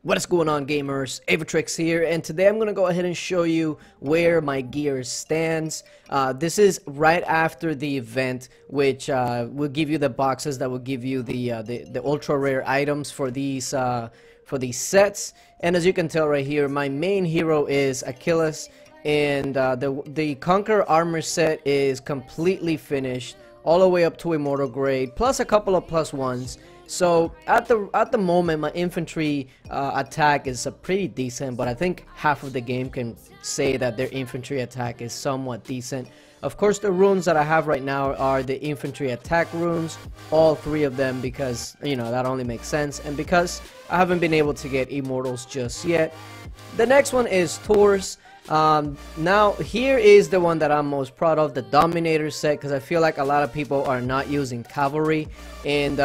What is going on, gamers? Avitrix here, and today I'm going to go ahead and show you where my gear stands. This is right after the event, which will give you the boxes that will give you the ultra rare items for these sets. And as you can tell right here, my main hero is Achilles, and the Conqueror armor set is completely finished, all the way up to Immortal grade, plus a couple of plus ones. So at the moment, my infantry attack is pretty decent, but I think half of the game can say that their infantry attack is somewhat decent. Of course, the runes that I have right now are the infantry attack runes, all three of them, because, you know, that only makes sense, and because I haven't been able to get Immortals just yet. The next one is Tours. Now here is the one that I'm most proud of, the Dominator set, because I feel like a lot of people are not using cavalry, and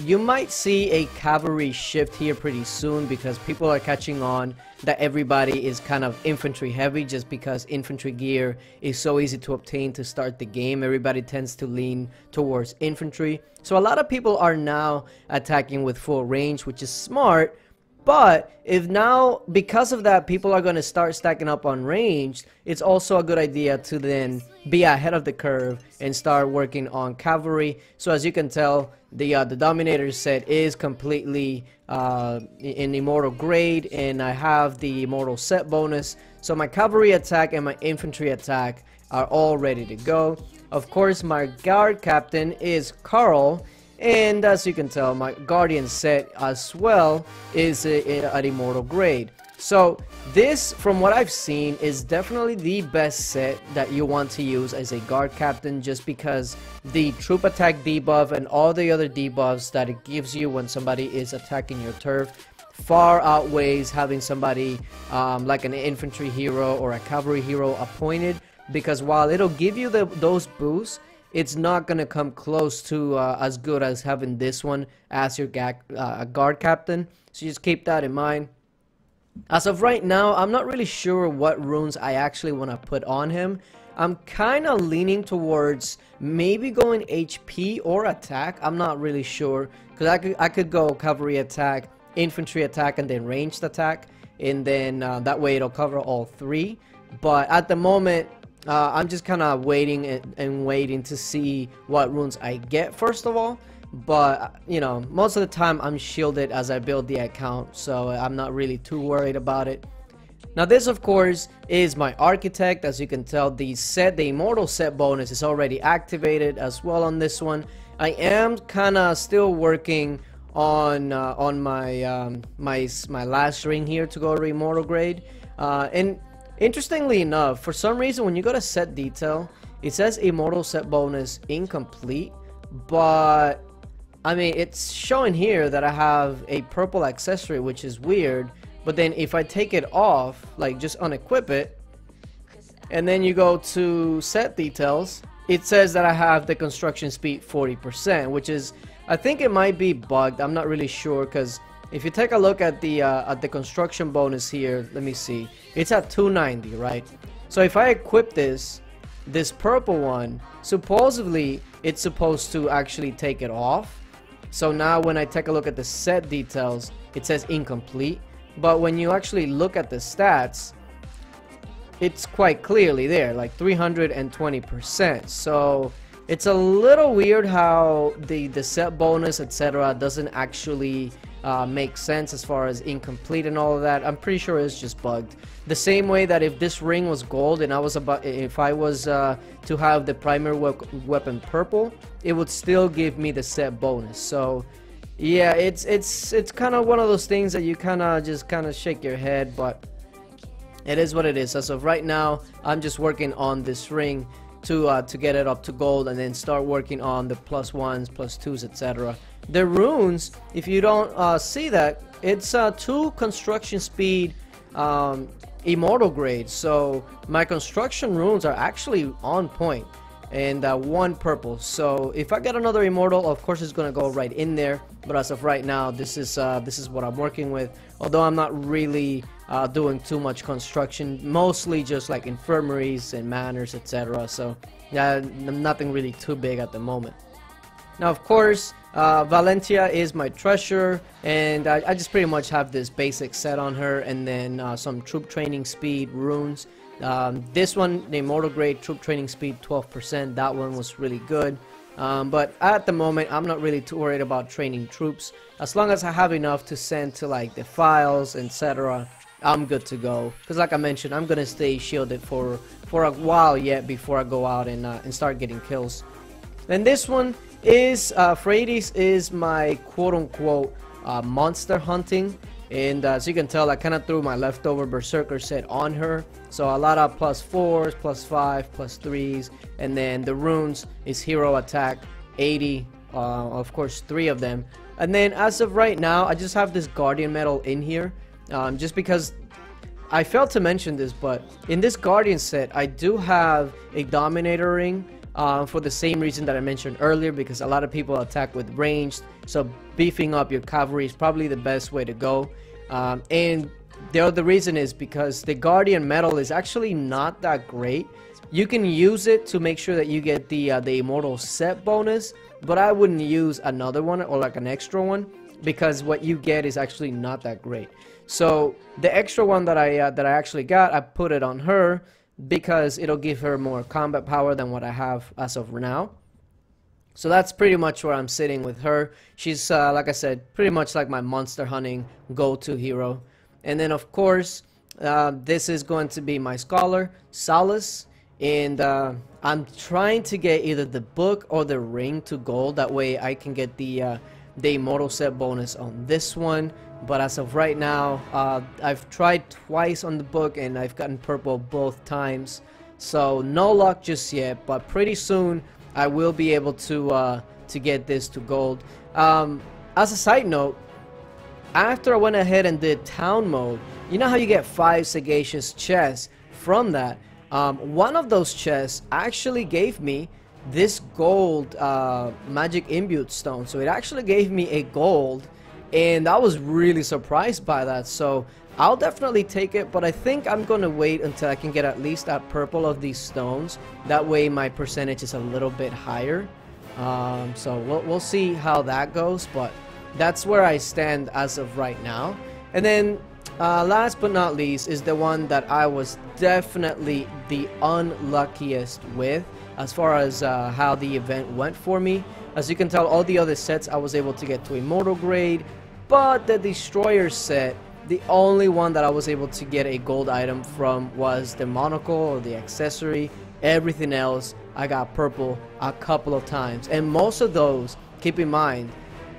you might see a cavalry shift here pretty soon, because people are catching on that everybody is kind of infantry heavy, just because infantry gear is so easy to obtain to start the game. Everybody tends to lean towards infantry, so a lot of people are now attacking with full range, which is smart. But if now, because of that, people are going to start stacking up on ranged, it's also a good idea to then be ahead of the curve and start working on cavalry. So as you can tell, the Dominator set is completely in Immortal grade, and I have the Immortal set bonus. So my cavalry attack and my infantry attack are all ready to go. Of course, my guard captain is Carl. And as you can tell, my Guardian set as well is at Immortal grade. So this, from what I've seen, is definitely the best set that you want to use as a Guard Captain, just because the troop attack debuff and all the other debuffs that it gives you when somebody is attacking your turf far outweighs having somebody like an infantry hero or a cavalry hero appointed, because while it'll give you those boosts, it's not going to come close to as good as having this one as your guard captain. So just keep that in mind. As of right now, I'm not really sure what runes I actually want to put on him. I'm kind of leaning towards maybe going HP or attack. I'm not really sure, because I could go cavalry attack, infantry attack, and then ranged attack, and then that way it'll cover all three. But at the moment, I'm just kind of waiting and waiting to see what runes I get first of all. But you know, most of the time I'm shielded as I build the account, so I'm not really too worried about it. Now this, of course, is my Architect. As you can tell, the Immortal set bonus is already activated as well on this one. I am kind of still working on my my last ring here to go to Immortal grade, and interestingly enough, for some reason, when you go to set detail, it says Immortal set bonus incomplete, but I mean, it's showing here that I have a purple accessory, which is weird. But then if I take it off, like just unequip it, and then you go to set details, it says that I have the construction speed 40%, which is, I think it might be bugged. I'm not really sure, because if you take a look at the construction bonus here, let me see, it's at 290, right? So if I equip this purple one, supposedly it's supposed to actually take it off. So now when I take a look at the set details, it says incomplete, but when you actually look at the stats, it's quite clearly there, like 320%. So it's a little weird how the set bonus, etc., doesn't actually make sense as far as incomplete and all of that. I'm pretty sure it's just bugged. The same way that if this ring was gold and if I was to have the primary weapon purple, it would still give me the set bonus. So yeah, it's kind of one of those things that you kind of shake your head, but it is what it is. As of right now, I'm just working on this ring to get it up to gold, and then start working on the plus ones, plus twos, etc. The runes, if you don't see that, it's 2 construction speed Immortal grade. So my construction runes are actually on point, and 1 purple. So if I get another Immortal, of course it's gonna go right in there. But as of right now, this is what I'm working with. Although I'm not really doing too much construction, mostly just like infirmaries and manors, etc. So yeah, nothing really too big at the moment. Now, of course, Valentia is my treasure, and I just pretty much have this basic set on her, and then some troop training speed runes. This one, the Immortal grade troop training speed 12%, that one was really good. But at the moment, I'm not really too worried about training troops. As long as I have enough to send to like the files, etc., I'm good to go. Because like I mentioned, I'm gonna stay shielded for a while yet before I go out and start getting kills. And this one is Phrades is my quote-unquote monster hunting. And as you can tell, I kind of threw my leftover Berserker set on her. So a lot of +4s, +5, +3s, and then the runes is hero attack 80, of course 3 of them. And then as of right now, I just have this Guardian medal in here, just because I failed to mention this, but in this Guardian set, I do have a Dominator ring. For the same reason that I mentioned earlier, because a lot of people attack with ranged, so beefing up your cavalry is probably the best way to go. And the other reason is because the Guardian medal is actually not that great. You can use it to make sure that you get the Immortal set bonus, but I wouldn't use another one or like an extra one, because what you get is actually not that great. So the extra one that I actually got, I put it on her, because it'll give her more combat power than what I have as of now. So that's pretty much where I'm sitting with her. She's, like I said, pretty much like my monster hunting go-to hero. And then of course, this is going to be my scholar, Solace. And I'm trying to get either the book or the ring to gold. That way I can get the Immortal set bonus on this one. But as of right now, I've tried twice on the book and I've gotten purple both times. So no luck just yet, but pretty soon I will be able to get this to gold. As a side note, after I went ahead and did town mode, you know how you get 5 sagacious chests from that? One of those chests actually gave me this gold magic imbued stone. So it actually gave me a gold. And I was really surprised by that, so I'll definitely take it, but I think I'm gonna wait until I can get at least that purple of these stones. That way my percentage is a little bit higher. So we'll see how that goes, but that's where I stand as of right now. And then last but not least is the one that I was definitely the unluckiest with as far as how the event went for me. As you can tell, all the other sets I was able to get to Immortal grade, but the Destroyer set, the only one that I was able to get a gold item from was the monocle or the accessory. Everything else I got purple a couple of times, and most of those, keep in mind,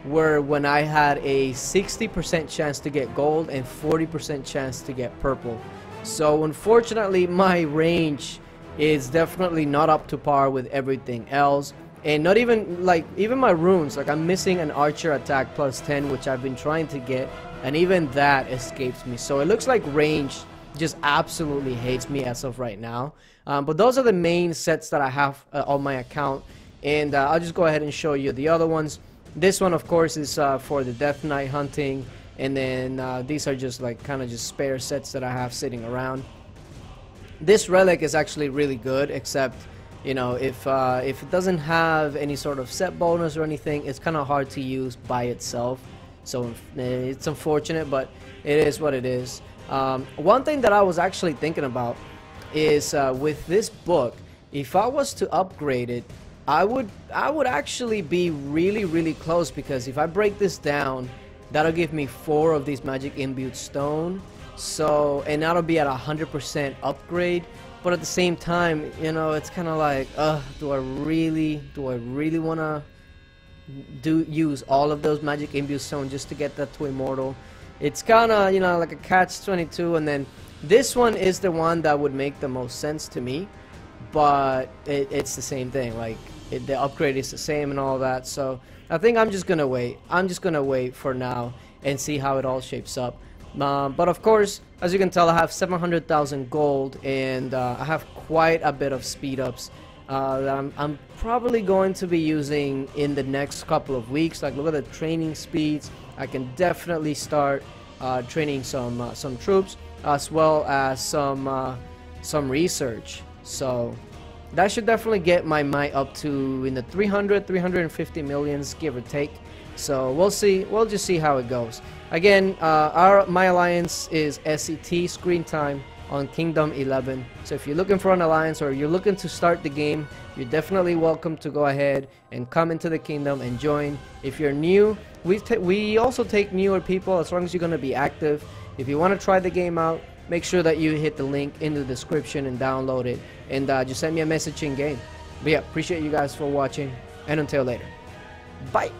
were when I had a 60% chance to get gold and 40% chance to get purple. So unfortunately my range is definitely not up to par with everything else. And not even, like, even my runes, like I'm missing an archer attack +10, which I've been trying to get, and even that escapes me. So it looks like range just absolutely hates me as of right now. But those are the main sets that I have on my account, and I'll just go ahead and show you the other ones. This one, of course, is for the Death Knight hunting, and then these are just like kind of just spare sets that I have sitting around. This relic is actually really good, except, you know, if it doesn't have any sort of set bonus or anything, it's kind of hard to use by itself. So it's unfortunate, but it is what it is. One thing that I was actually thinking about is with this book, if I was to upgrade it, I would actually be really close, because if I break this down, that'll give me 4 of these magic imbued stone. So, and that'll be at 100% upgrade. But at the same time, you know, it's kind of like, do I really want to use all of those magic imbued stone just to get that to Immortal? It's kind of, you know, like a catch-22. And then this one is the one that would make the most sense to me, but it's the same thing. Like the upgrade is the same and all that. So I think I'm just gonna wait. I'm just gonna wait for now and see how it all shapes up. But of course, as you can tell, I have 700,000 gold, and I have quite a bit of speed ups that I'm probably going to be using in the next couple of weeks. Like, look at the training speeds. I can definitely start training some troops, as well as some research. So that should definitely get my might up to in the 350 millions, give or take. So we'll see. We'll just see how it goes. Again, my alliance is SCT screen time on Kingdom 11. So if you're looking for an alliance or you're looking to start the game, you're definitely welcome to go ahead and come into the kingdom and join. If you're new, we also take newer people as long as you're going to be active. If you want to try the game out, make sure that you hit the link in the description and download it, and just send me a message in game. But yeah, appreciate you guys for watching, and until later, bye.